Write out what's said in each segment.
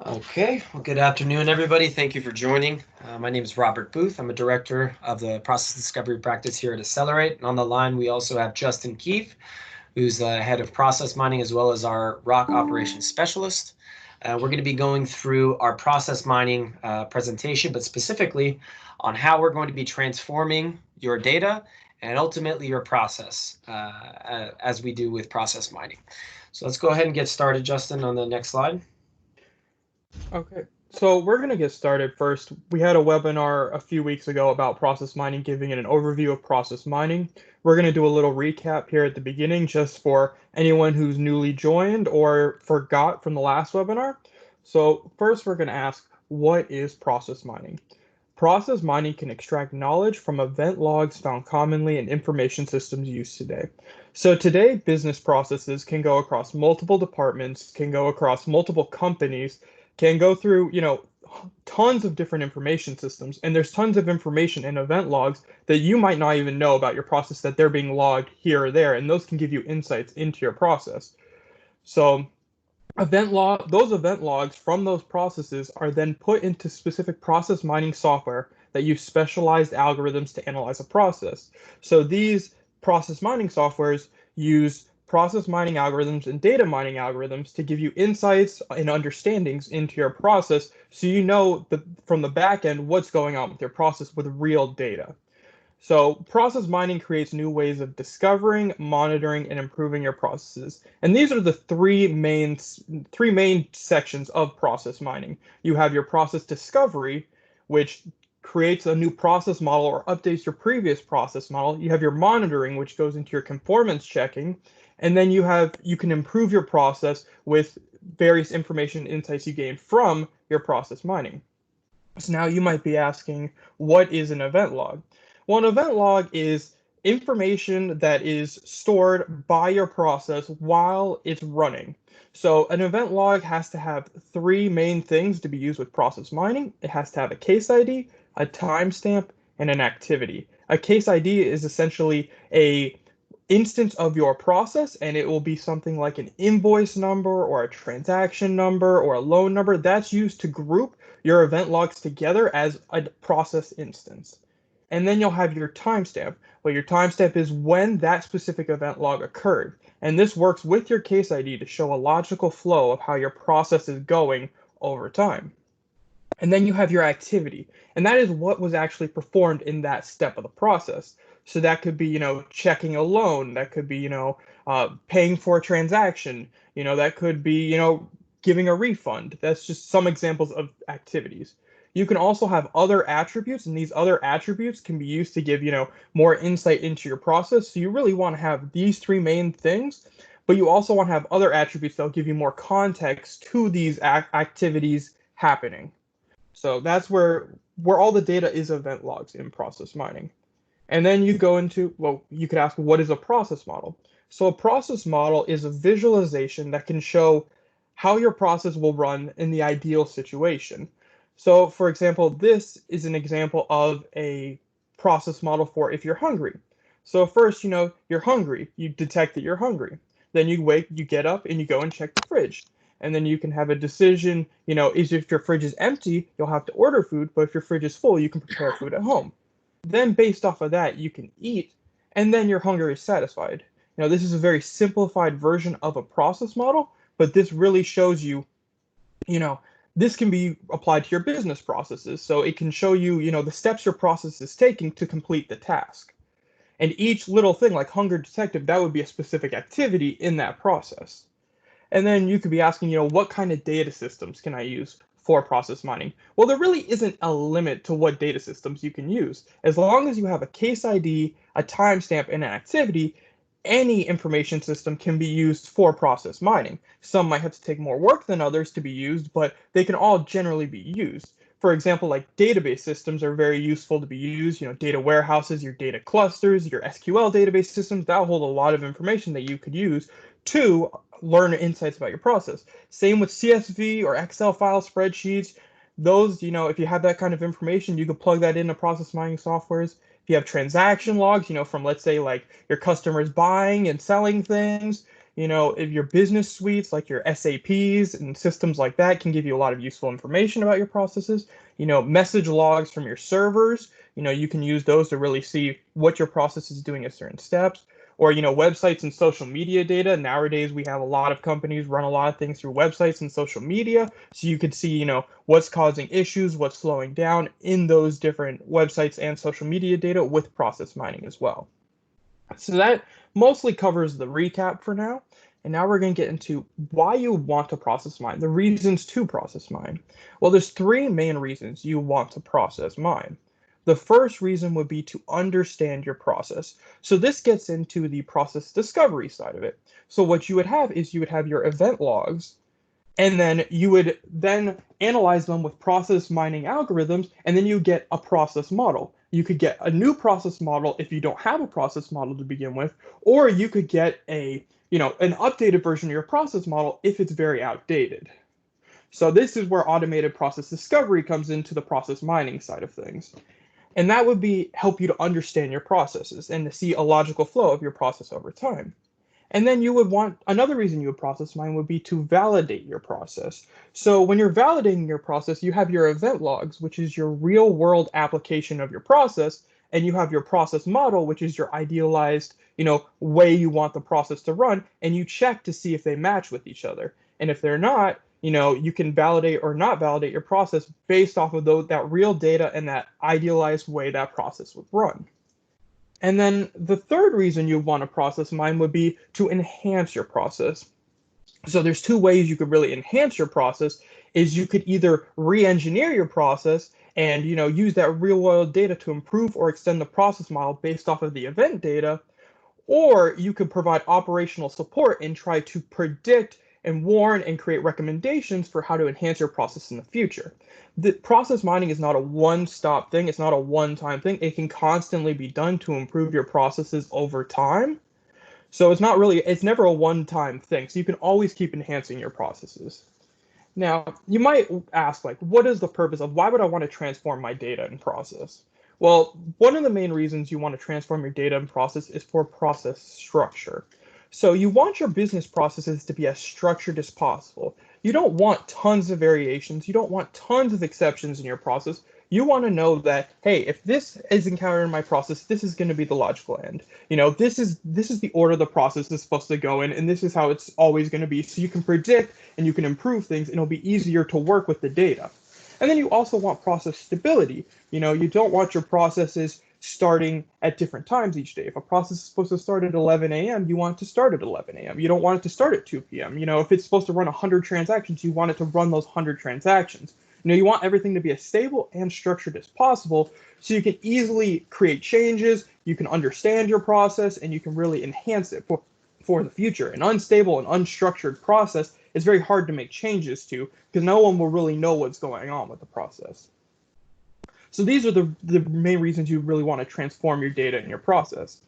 Okay, well, good afternoon, everybody. Thank you for joining. My name is Robert Booth. I'm a director of the process discovery practice here at Accelirate. And on the line, we also have Justin Keefe, who's the head of process mining, as well as our rock operations specialist. We're going to be going through our process mining presentation, but specifically on how we're going to be transforming your data and ultimately your process as we do with process mining. So let's go ahead and get started, Justin, on the next slide. Okay, so we're going to get started first. We had a webinar a few weeks ago about process mining, giving it an overview of process mining. We're going to do a little recap here at the beginning just for anyone who's newly joined or forgot from the last webinar. So first we're going to ask, what is process mining? Process mining can extract knowledge from event logs found commonly in information systems used today. So today, business processes can go across multiple departments, can go across multiple companies, can go through, tons of different information systems, and there's tons of information in event logs that you might not even know about your process that they're being logged here or there, and those can give you insights into your process. So those event logs from those processes are then put into specific process mining software that use specialized algorithms to analyze a process. So these process mining softwares use process mining algorithms and data mining algorithms to give you insights and understandings into your process so you know from the back end what's going on with your process with real data. So process mining creates new ways of discovering, monitoring, and improving your processes. And these are the three main sections of process mining. You have your process discovery, which creates a new process model or updates your previous process model. You have your monitoring, which goes into your conformance checking, and then you can improve your process with various information and insights you gain from your process mining. So now you might be asking, what is an event log? Well, an event log is information that is stored by your process while it's running. So an event log has to have three main things to be used with process mining. It has to have a case ID, a timestamp, and an activity. A case ID is essentially a instance of your process, and it will be something like an invoice number or a transaction number or a loan number that's used to group your event logs together as a process instance. And then you'll have your timestamp. Well, your timestamp is when that specific event log occurred. And this works with your case ID to show a logical flow of how your process is going over time. And then you have your activity, and that is what was actually performed in that step of the process. So that could be, checking a loan, that could be, paying for a transaction, that could be, giving a refund. That's just some examples of activities. You can also have other attributes, and these other attributes can be used to give, more insight into your process. So you really want to have these three main things, but you also want to have other attributes that'll give you more context to these activities happening. So that's where all the data is event logs in process mining. And then you go into, well, you could ask, what is a process model? So a process model is a visualization that can show how your process will run in the ideal situation. So for example, this is an example of a process model for if you're hungry. So first, you're hungry. You detect that you're hungry. Then you get up and you go and check the fridge. And then you can have a decision, is if your fridge is empty, you'll have to order food, but if your fridge is full, you can prepare food at home. Then based off of that, you can eat, and then your hunger is satisfied. This is a very simplified version of a process model, but this really shows you, you know, this can be applied to your business processes. So it can show you, the steps your process is taking to complete the task. And each little thing, like hunger detective, that would be a specific activity in that process. And then you could be asking, what kind of data systems can I use for process mining? Well, there really isn't a limit to what data systems you can use. As long as you have a case ID, a timestamp, and an activity, any information system can be used for process mining. Some might have to take more work than others to be used, but they can all generally be used. For example, like database systems are very useful to be used, data warehouses, your data clusters, your SQL database systems, that hold a lot of information that you could use to learn insights about your process. Same with CSV or Excel file spreadsheets. Those, if you have that kind of information, you can plug that into process mining softwares. If you have transaction logs, from let's say like your customers buying and selling things, If your business suites like your SAPs and systems like that can give you a lot of useful information about your processes. Message logs from your servers, you can use those to really see what your process is doing at certain steps. Or, websites and social media data. Nowadays, we have a lot of companies run a lot of things through websites and social media. So you could see, what's causing issues, what's slowing down in those different websites and social media data with process mining as well. So that mostly covers the recap for now. And now we're going to get into why you want to process mine, the reasons to process mine. Well, there's three main reasons you want to process mine. The first reason would be to understand your process. So this gets into the process discovery side of it. So what you would have is you would have your event logs, and then you would then analyze them with process mining algorithms, and then you get a process model. You could get a new process model if you don't have a process model to begin with, or you could get an updated version of your process model if it's very outdated. So this is where automated process discovery comes into the process mining side of things. And that would help you to understand your processes and to see a logical flow of your process over time. And then you would want, another reason you would process mine would be to validate your process. So when you're validating your process, you have your event logs, which is your real world application of your process, and you have your process model, which is your idealized, way you want the process to run, and you check to see if they match with each other. And if they're not, you can validate or not validate your process based off of that real data and that idealized way that process would run. And then the third reason you want to process mine would be to enhance your process. So there's two ways you could really enhance your process. Is you could either re-engineer your process and use that real world data to improve or extend the process model based off of the event data, or you could provide operational support and try to predict and warn and create recommendations for how to enhance your process in the future. The process mining is not a one-stop thing. It's not a one-time thing. It can constantly be done to improve your processes over time. So it's never a one-time thing. So you can always keep enhancing your processes. Now, you might ask, what is the purpose of why would I want to transform my data and process? Well, one of the main reasons you want to transform your data and process is for process structure. So you want your business processes to be as structured as possible. You don't want tons of variations. You don't want tons of exceptions in your process. You want to know that, hey, if this is encountered in my process, this is going to be the logical end. This is the order the process is supposed to go in, and this is how it's always going to be. So you can predict and you can improve things, and it'll be easier to work with the data. And then you also want process stability. You don't want your processes starting at different times each day. If a process is supposed to start at 11 a.m., you want it to start at 11 a.m. You don't want it to start at 2 p.m. If it's supposed to run 100 transactions, you want it to run those 100 transactions. You want everything to be as stable and structured as possible so you can easily create changes, you can understand your process, and you can really enhance it for the future. An unstable and unstructured process is very hard to make changes to because no one will really know what's going on with the process. So these are the main reasons you really want to transform your data and your process.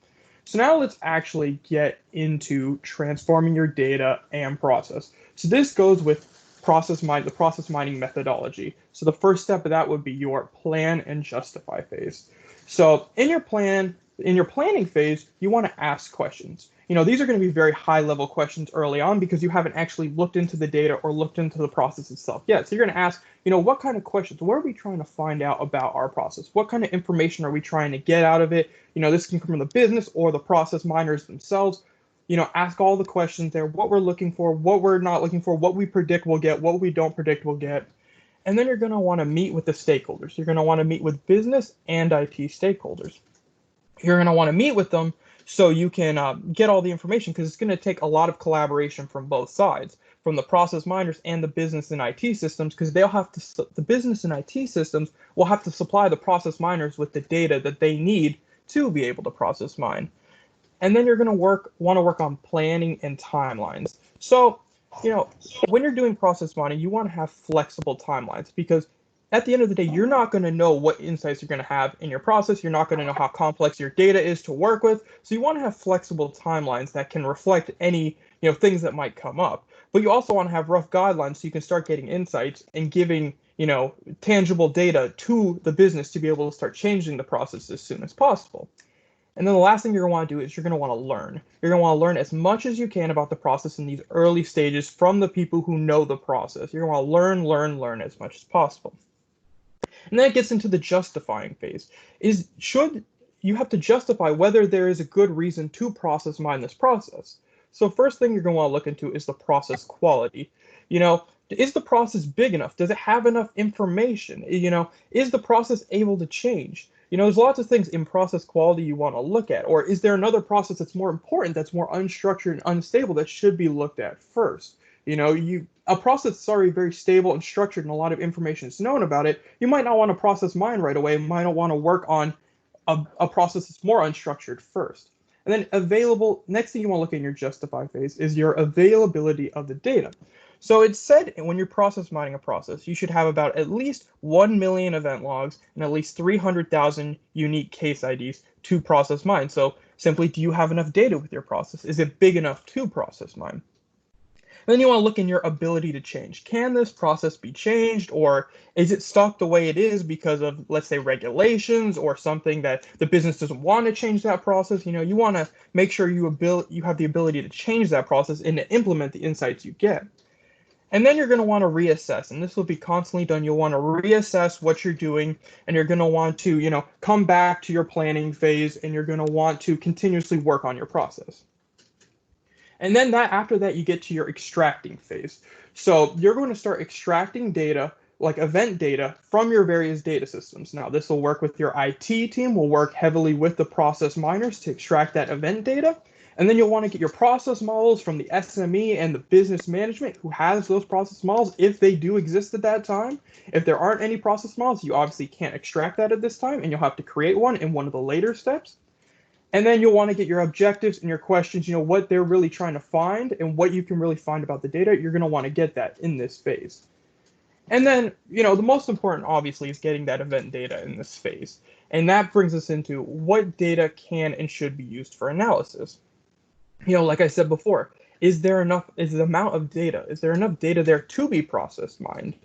So now let's actually get into transforming your data and process. So this goes with the process mining methodology. So the first step of that would be your plan and justify phase. So in your planning phase, you want to ask questions. These are going to be very high level questions early on because you haven't actually looked into the data or looked into the process itself yet. So you're going to ask, what kind of questions? What are we trying to find out about our process? What kind of information are we trying to get out of it? This can come from the business or the process miners themselves. Ask all the questions there, what we're looking for, what we're not looking for, what we predict we'll get, what we don't predict we'll get. And then you're going to want to meet with the stakeholders. You're going to want to meet with business and IT stakeholders. You're going to want to meet with them so you can get all the information because it's going to take a lot of collaboration from both sides, from the process miners and the business and IT systems, because the business and IT systems will have to supply the process miners with the data that they need to be able to process mine. And then you're going to want to work on planning and timelines. So, when you're doing process mining, you want to have flexible timelines because at the end of the day, you're not going to know what insights you're going to have in your process. You're not going to know how complex your data is to work with. So you want to have flexible timelines that can reflect any, things that might come up. But you also want to have rough guidelines so you can start getting insights and giving, tangible data to the business to be able to start changing the process as soon as possible. And then the last thing you're going to want to do is you're going to want to learn. You're going to want to learn as much as you can about the process in these early stages from the people who know the process. You're going to want to learn as much as possible. And then it gets into the justifying phase. Should you have to justify whether there is a good reason to process mine this process. So first thing you're going to want to look into is the process quality. Is the process big enough? Does it have enough information? Is the process able to change? There's lots of things in process quality you want to look at. Or is there another process that's more important, that's more unstructured and unstable that should be looked at first? A process that's already very stable and structured and a lot of information is known about it, you might not want to process mine right away. You might not want to work on a process that's more unstructured first. And then next thing you want to look at in your justify phase is your availability of the data. So it's said when you're process mining a process, you should have about at least 1 million event logs and at least 300,000 unique case IDs to process mine. So simply, do you have enough data with your process? Is it big enough to process mine? And then you want to look in your ability to change. Can this process be changed, or is it stuck the way it is because of, let's say, regulations or something that the business doesn't want to change that process? You want to make sure you have the ability to change that process and to implement the insights you get. And then you're going to want to reassess, and this will be constantly done. You'll want to reassess what you're doing, and you're going to want to, come back to your planning phase, and you're going to want to continuously work on your process. And then after that, you get to your extracting phase. So you're going to start extracting data, like event data, from your various data systems. Now, this will work with your IT team, will work heavily with the process miners to extract that event data. And then you'll want to get your process models from the SME and the business management who has those process models, if they do exist at that time. If there aren't any process models, you obviously can't extract that at this time, and you'll have to create one in one of the later steps. And then you'll want to get your objectives and your questions, what they're really trying to find and what you can really find about the data. You're going to want to get that in this phase. And then, the most important, obviously, is getting that event data in this phase. And that brings us into what data can and should be used for analysis. Like I said before, is the amount of data, is there enough data there to be process mined?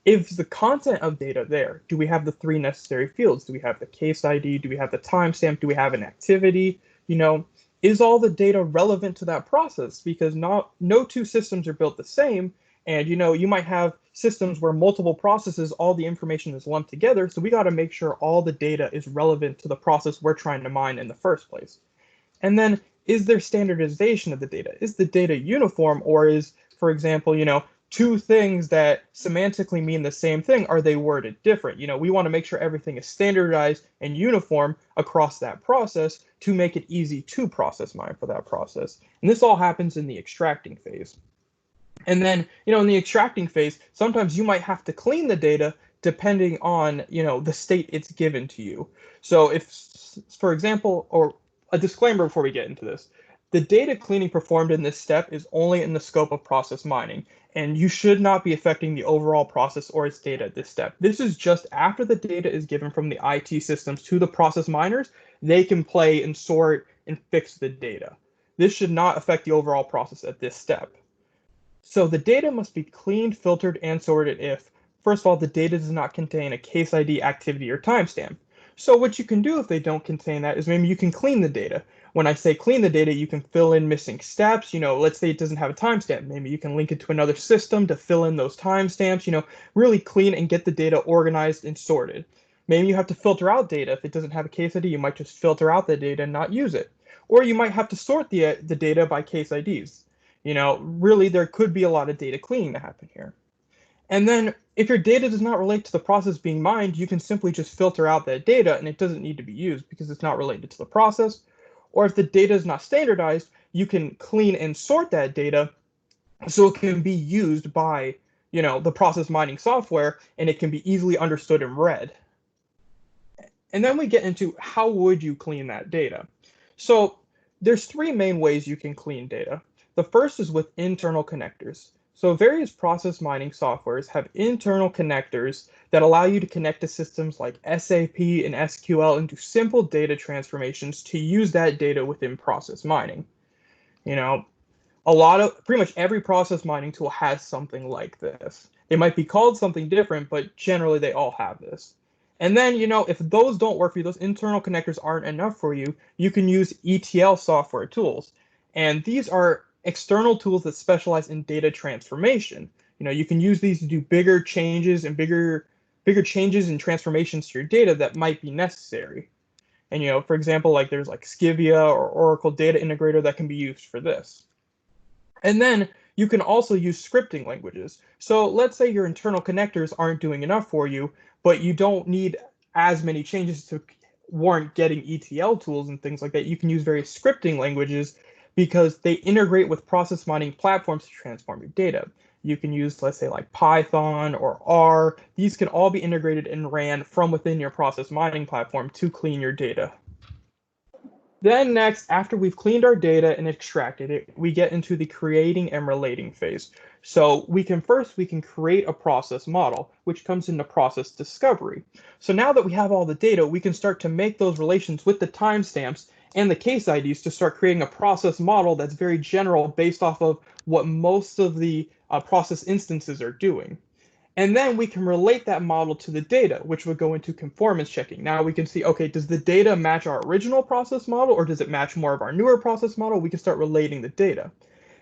If the content of data there, do we have the 3 necessary fields? Do we have the case ID? Do we have the timestamp? Do we have an activity? Is all the data relevant to that process? Because no 2 systems are built the same. And, you might have systems where multiple processes, all the information is lumped together. So we got to make sure all the data is relevant to the process we're trying to mine in the first place. And then, is there standardization of the data? Is the data uniform, or is, for example, 2 things that semantically mean the same thing, are they worded different? We want to make sure everything is standardized and uniform across that process to make it easy to process mine for that process. And this all happens in the extracting phase. And then, in the extracting phase, sometimes you might have to clean the data depending on, the state it's given to you. So if, for example, or a disclaimer before we get into this, the data cleaning performed in this step is only in the scope of process mining, and you should not be affecting the overall process or its data at this step. This is just after the data is given from the IT systems to the process miners, they can play and sort and fix the data. This should not affect the overall process at this step. So the data must be cleaned, filtered, and sorted if, first of all, the data does not contain a case ID, activity, or timestamp. So what you can do if they don't contain that is maybe you can clean the data. When I say clean the data, you can fill in missing steps. Let's say it doesn't have a timestamp. Maybe you can link it to another system to fill in those timestamps, really clean and get the data organized and sorted. Maybe you have to filter out data. If it doesn't have a case ID, you might just filter out the data and not use it. Or you might have to sort the data by case IDs. Really, there could be a lot of data cleaning to happen here. And then if your data does not relate to the process being mined, you can simply just filter out that data and it doesn't need to be used because it's not related to the process. Or if the data is not standardized, you can clean and sort that data so it can be used by, the process mining software, and it can be easily understood and read. And then we get into how would you clean that data? So there's 3 main ways you can clean data. The first is with internal connectors. So various process mining softwares have internal connectors that allow you to connect to systems like SAP and SQL and do simple data transformations to use that data within process mining. Pretty much every process mining tool has something like this. They might be called something different, but generally they all have this. And then, if those don't work for you, those internal connectors aren't enough for you, you can use ETL software tools. And these are external tools that specialize in data transformation. You can use these to do bigger changes and bigger changes and transformations to your data that might be necessary. And for example, like there's like Skivia or Oracle Data Integrator that can be used for this. And then you can also use scripting languages. So let's say your internal connectors aren't doing enough for you, but you don't need as many changes to warrant getting ETL tools and things like that. You can use various scripting languages because they integrate with process mining platforms to transform your data. You can use, let's say, like Python or R. These can all be integrated and ran from within your process mining platform to clean your data. Then next, after we've cleaned our data and extracted it, we get into the creating and relating phase. So we can create a process model, which comes into process discovery. So now that we have all the data, we can start to make those relations with the timestamps and the case IDs to start creating a process model that's very general based off of what most of the process instances are doing. And then we can relate that model to the data, which would go into conformance checking. Now we can see, okay, does the data match our original process model or does it match more of our newer process model? We can start relating the data.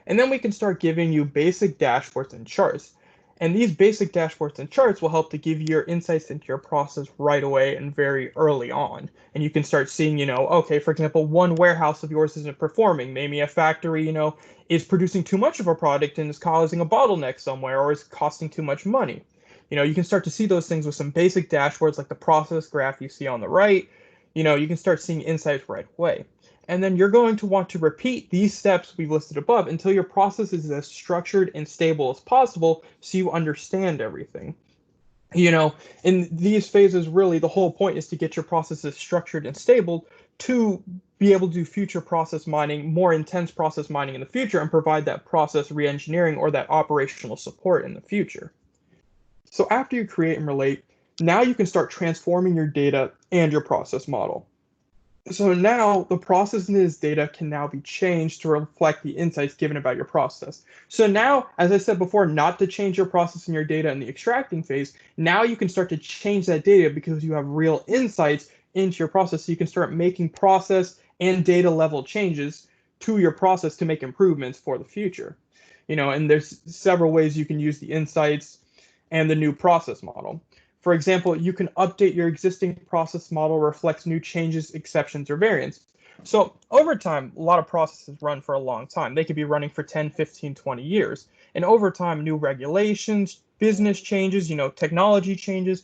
And then we can start giving you basic dashboards and charts. And these basic dashboards and charts will help to give you your insights into your process right away and very early on. And you can start seeing, okay, for example, one warehouse of yours isn't performing. Maybe a factory, is producing too much of a product and is causing a bottleneck somewhere or is costing too much money. You can start to see those things with some basic dashboards like the process graph you see on the right. You can start seeing insights right away. And then you're going to want to repeat these steps we've listed above until your process is as structured and stable as possible so you understand everything. In these phases, really, the whole point is to get your processes structured and stable to be able to do future process mining, more intense process mining in the future, and provide that process reengineering or that operational support in the future. So after you create and relate, now you can start transforming your data and your process model. So now the process and its data can now be changed to reflect the insights given about your process. So now, as I said before, not to change your process and your data in the extracting phase, now you can start to change that data because you have real insights into your process. So you can start making process and data level changes to your process to make improvements for the future. And there's several ways you can use the insights and the new process model. For example, you can update your existing process model reflects new changes, exceptions, or variants. So over time, a lot of processes run for a long time. They could be running for 10, 15, 20 years. And over time, new regulations, business changes, technology changes,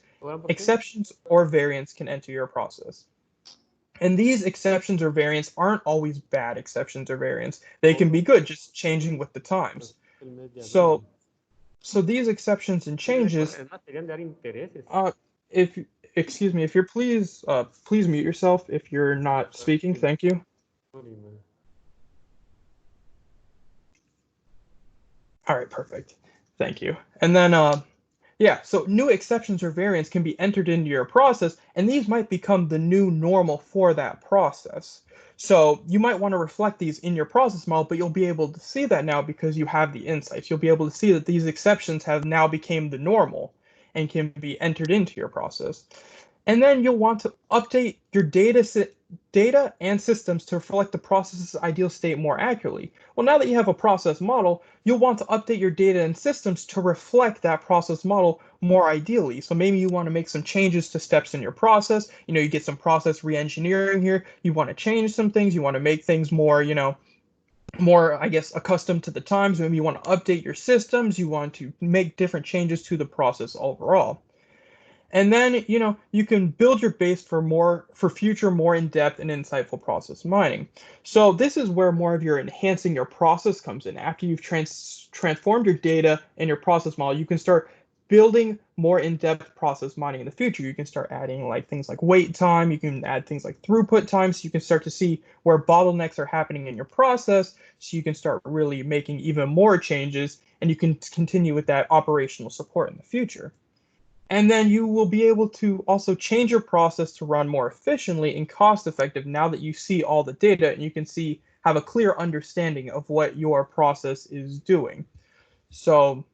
exceptions or variants can enter your process. And these exceptions or variants aren't always bad exceptions or variants. They can be good, just changing with the times. So these exceptions and changes, if you're please mute yourself if you're not speaking. Thank you. All right, perfect. Thank you. And then, so new exceptions or variants can be entered into your process, and these might become the new normal for that process. So you might want to reflect these in your process model, but you'll be able to see that now because you have the insights. You'll be able to see that these exceptions have now become the normal and can be entered into your process. And then you'll want to update your data and systems to reflect the process's ideal state more accurately. Well, now that you have a process model, you'll want to update your data and systems to reflect that process model more ideally. So maybe you want to make some changes to steps in your process. You get some process re-engineering here. You want to change some things. You want to make things more, more, I guess, accustomed to the times. Maybe you want to update your systems. You want to make different changes to the process overall. And then, you can build your base for future, more in-depth and insightful process mining. So this is where more of your enhancing your process comes in. After you've transformed your data and your process model, you can start building more in-depth process mining in the future. You can start adding things like wait time. You can add things like throughput time, so you can start to see where bottlenecks are happening in your process, so you can start really making even more changes, and you can continue with that operational support in the future. And then you will be able to also change your process to run more efficiently and cost effective now that you see all the data and you can have a clear understanding of what your process is doing. So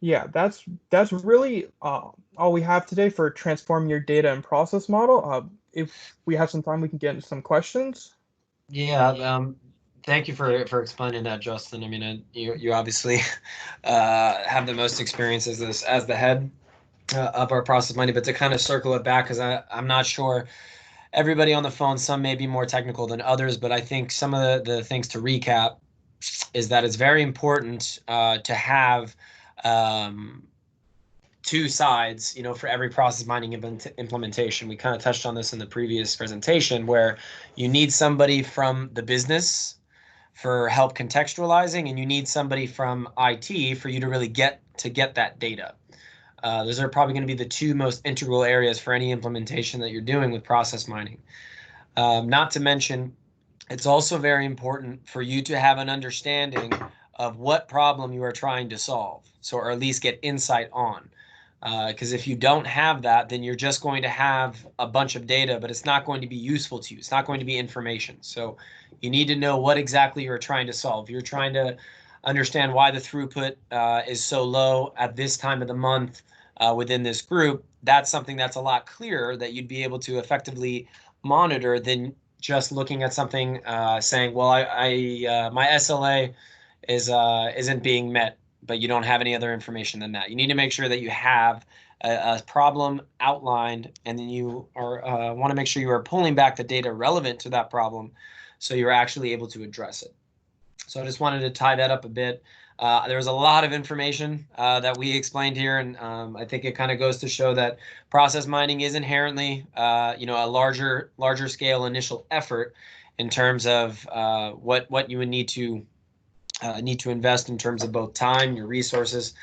Yeah, that's really all we have today for transforming your data and process model. If we have some time, we can get into some questions. Yeah, thank you for explaining that, Justin. I mean, you obviously have the most experience as this as the head of our process mining, but to kind of circle it back, because I'm not sure everybody on the phone, some may be more technical than others, but I think some of the things to recap is that it's very important to have um, two sides, for every process mining implementation. We kind of touched on this in the previous presentation, where you need somebody from the business for help contextualizing, and you need somebody from IT for you to really get that data. Those are probably going to be the two most integral areas for any implementation that you're doing with process mining. Not to mention, it's also very important for you to have an understanding of what problem you are trying to solve. So, or at least get insight on. Because if you don't have that, then you're just going to have a bunch of data, but it's not going to be useful to you. It's not going to be information. So you need to know what exactly you're trying to solve. You're trying to understand why the throughput is so low at this time of the month within this group. That's something that's a lot clearer that you'd be able to effectively monitor than just looking at something saying, well, my SLA isn't being met, but you don't have any other information than that. You need to make sure that you have a problem outlined, and then you are want to make sure you are pulling back the data relevant to that problem, so you're actually able to address it. So I just wanted to tie that up a bit. There was a lot of information that we explained here, and I think it kind of goes to show that process mining is inherently, a larger scale initial effort in terms of what you would need to invest in terms of both time, your resources,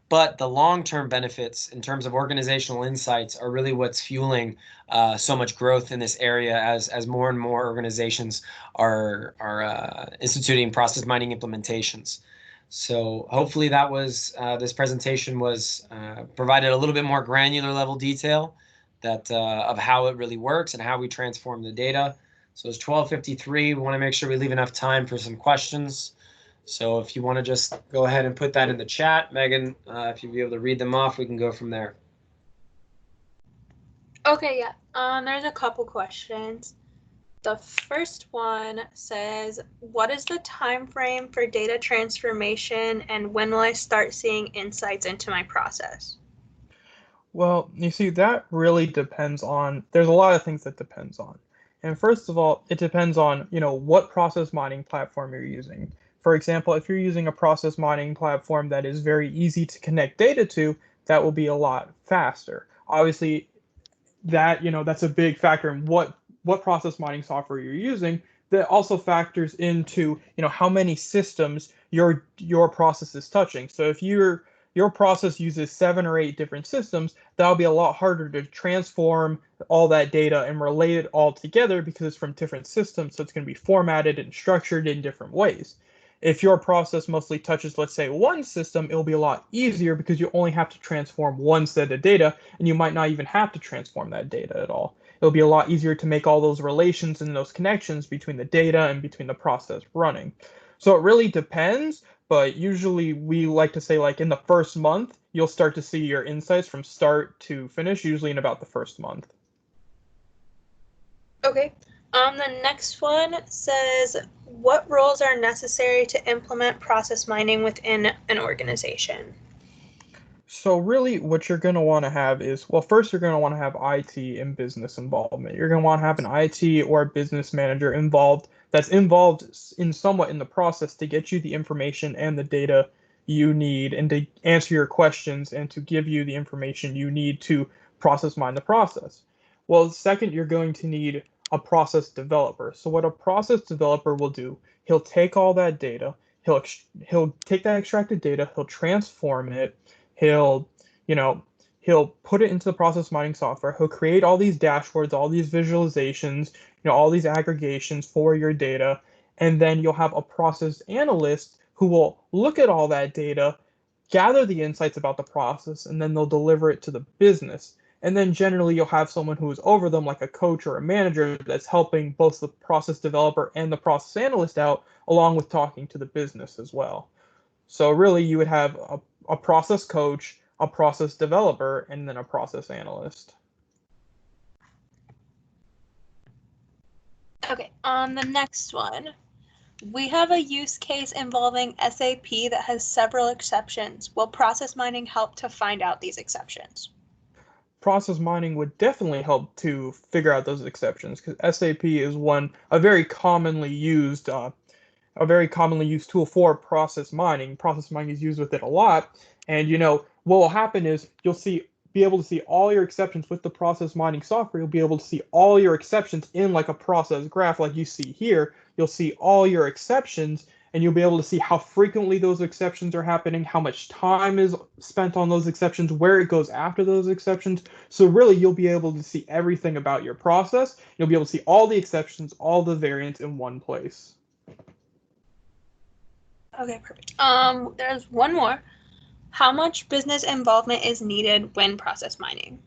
but the long-term benefits in terms of organizational insights are really what's fueling so much growth in this area as more and more organizations are instituting process mining implementations. So hopefully that was this presentation was provided a little bit more granular level detail that of how it really works and how we transform the data. So it's 12:53. We want to make sure we leave enough time for some questions. So if you want to just go ahead and put that in the chat, Megan, if you'd be able to read them off, we can go from there. Okay, yeah. There's a couple questions. The first one says, what is the time frame for data transformation, and when will I start seeing insights into my process? Well, you see, that really depends on, there's a lot of things that depends on. And first of all, it depends on, what process mining platform you're using. For example, if you're using a process mining platform that is very easy to connect data to, that will be a lot faster. Obviously, that's a big factor in what process mining software you're using. That also factors into how many systems your process is touching. So if your process uses 7 or 8 different systems, that'll be a lot harder to transform all that data and relate it all together because it's from different systems, so it's going to be formatted and structured in different ways. If your process mostly touches, let's say, one system, it'll be a lot easier because you only have to transform one set of data, and you might not even have to transform that data at all. It'll be a lot easier to make all those relations and those connections between the data and between the process running. So it really depends, but usually we like to say, like, in the first month, you'll start to see your insights from start to finish, usually in about the first month. Okay. The next one says, what roles are necessary to implement process mining within an organization? So really what you're going to want to have is, well, first you're going to want to have IT and business involvement. You're going to want to have an IT or a business manager involved that's involved in somewhat in the process to get you the information and the data you need and to answer your questions and to give you the information you need to process mine the process. Well, second, you're going to need a process developer. So what a process developer will do, he'll take all that data, he'll take that extracted data, he'll transform it, he'll you know he'll put it into the process mining software, he'll create all these dashboards, all these visualizations, all these aggregations for your data, and then you'll have a process analyst who will look at all that data, gather the insights about the process, and then they'll deliver it to the business. And then generally you'll have someone who is over them, like a coach or a manager, that's helping both the process developer and the process analyst out, along with talking to the business as well. So really, you would have a process coach, a process developer, and then a process analyst. Okay, on the next one, we have a use case involving SAP that has several exceptions. Will process mining help to find out these exceptions? Process mining would definitely help to figure out those exceptions, because SAP is a very commonly used tool for process mining. Process mining is used with it a lot, and what will happen is be able to see all your exceptions with the process mining software. You'll be able to see all your exceptions in like a process graph, like you see here. You'll see all your exceptions, and you'll be able to see how frequently those exceptions are happening, how much time is spent on those exceptions, where it goes after those exceptions. So really, you'll be able to see everything about your process. You'll be able to see all the exceptions, all the variants in one place. Okay, perfect. There's one more. How much business involvement is needed when process mining?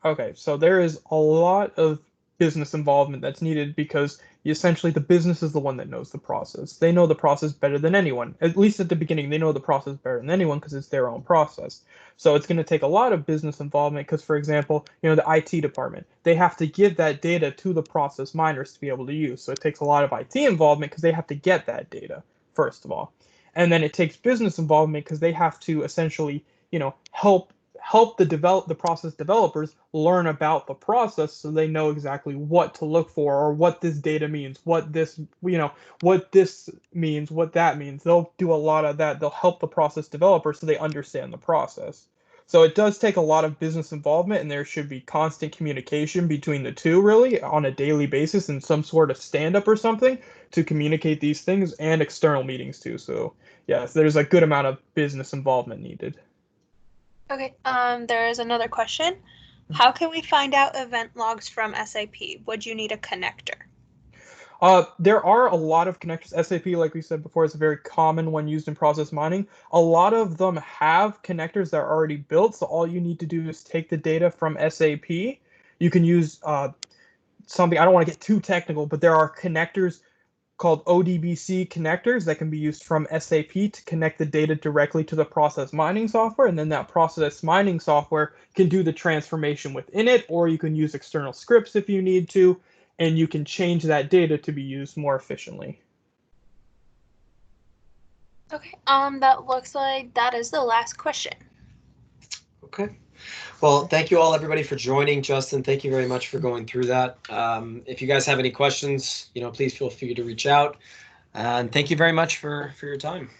Okay, so there is a lot of business involvement that's needed because essentially the business is the one that knows the process. They know the process better than anyone. At least at the beginning, they know the process better than anyone because it's their own process. So it's going to take a lot of business involvement because, for example, the IT department, they have to give that data to the process miners to be able to use. So it takes a lot of IT involvement because they have to get that data, first of all. And then it takes business involvement because they have to essentially, help the process developers learn about the process so they know exactly what to look for or what this data means, what this means, what that means. They'll do a lot of that. They'll help the process developer so they understand the process. So it does take a lot of business involvement, and there should be constant communication between the two, really, on a daily basis in some sort of stand-up or something to communicate these things, and external meetings too. So yes, there's a good amount of business involvement needed. Okay, there is another question. How can we find out event logs from SAP? Would you need a connector? There are a lot of connectors. SAP, like we said before, is a very common one used in process mining. A lot of them have connectors that are already built, so all you need to do is take the data from SAP. You can use something, I don't want to get too technical, but there are connectors called ODBC connectors that can be used from SAP to connect the data directly to the process mining software, and then that process mining software can do the transformation within it, or you can use external scripts if you need to, and you can change that data to be used more efficiently. Okay, that looks like that is the last question. Okay. Well, thank you all, everybody, for joining. Justin, thank you very much for going through that. If you guys have any questions, please feel free to reach out. And thank you very much for your time.